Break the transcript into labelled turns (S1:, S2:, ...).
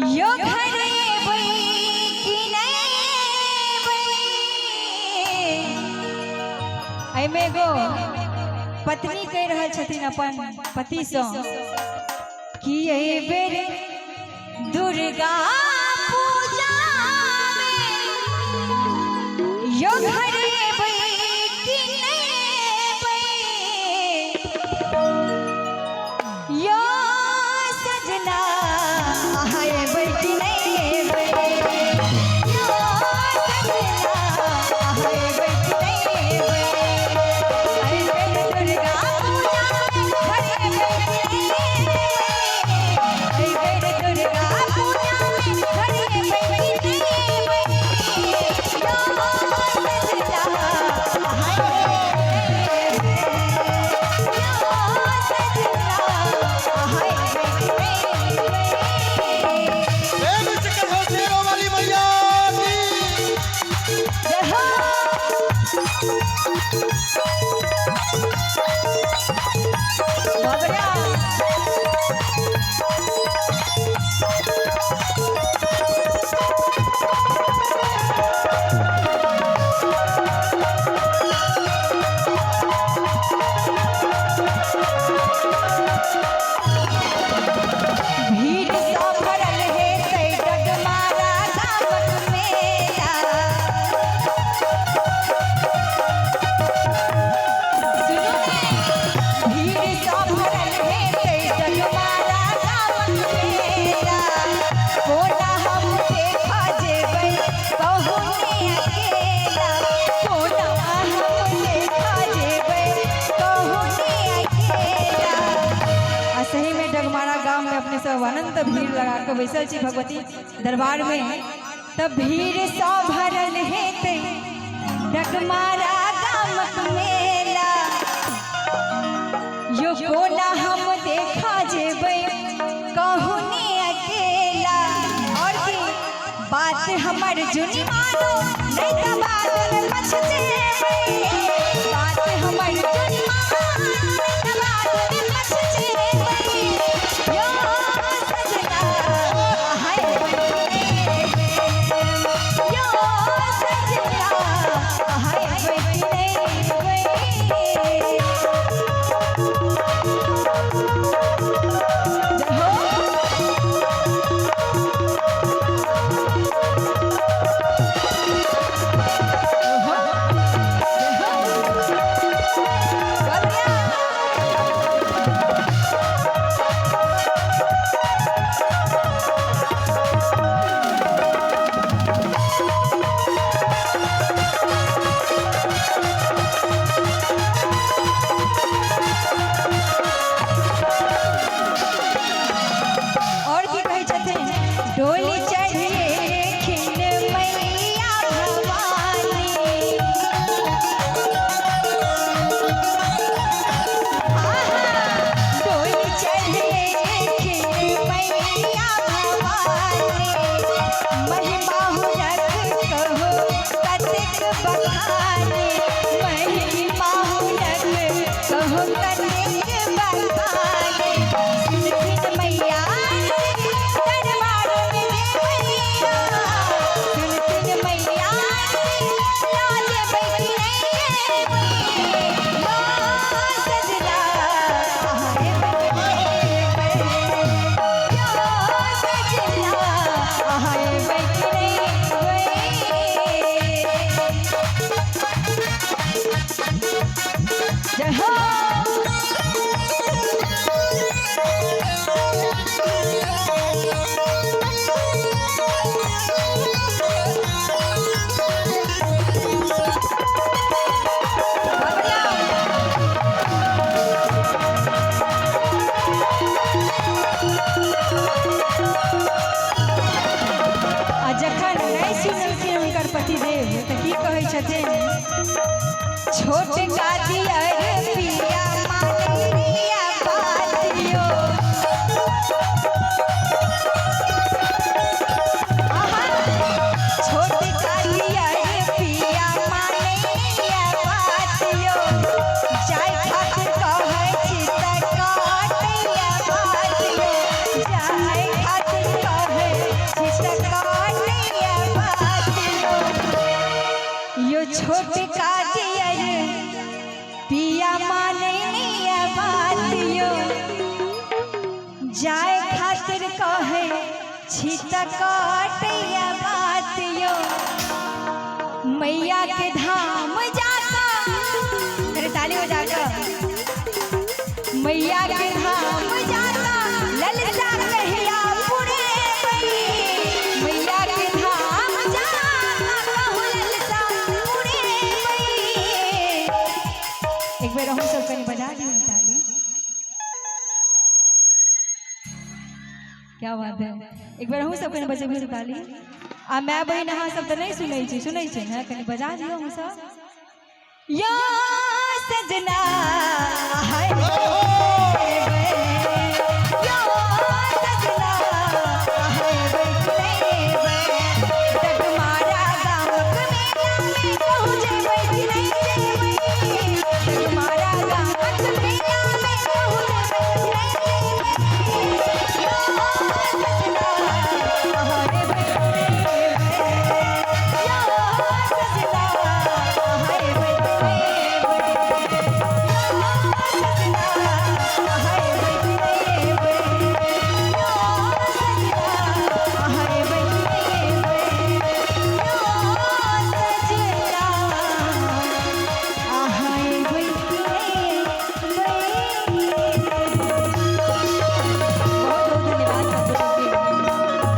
S1: यो घर की एमे गो पत्नी कह रहल छथिन अपन पति से कि एहि बेर दुर्गा पूजा में यो घर की यो सजना आए बैठी नहीं यो सजना आए बैठी नहीं दुर्गा पूजा घरे बैठी दुर्गा पूजा घरे बैठी अपने सब अनंत भीड़ लगा के बैसल छी भगवती दरबार में तब भीड़ सौ भरल हेते डगमारा गामक मेला यो कोना हम देखा जेबै कहूनी अकेला और की बात हमर जुनी मानो नहीं त बात में पछतेबै बात हमर जुनी मानो नहीं त बात में पछतेबै जाए खातिर कहे छिता कटिया बात यो मैया के धाम जाता। अरे ताली हो जाता। मैया के धाम जाता ललसा कहिया पुरे मैया के धाम जाता ललसा पुरे। एक बार हम सब कहीं बजा दी ताली। क्या बात है। एक बार हम सब कहीं बजे भी ताली। आ मैं बहन अहाँ सब तो नहीं सुनै छै ना कहीं बजा दियो हम सब। या सजना हाय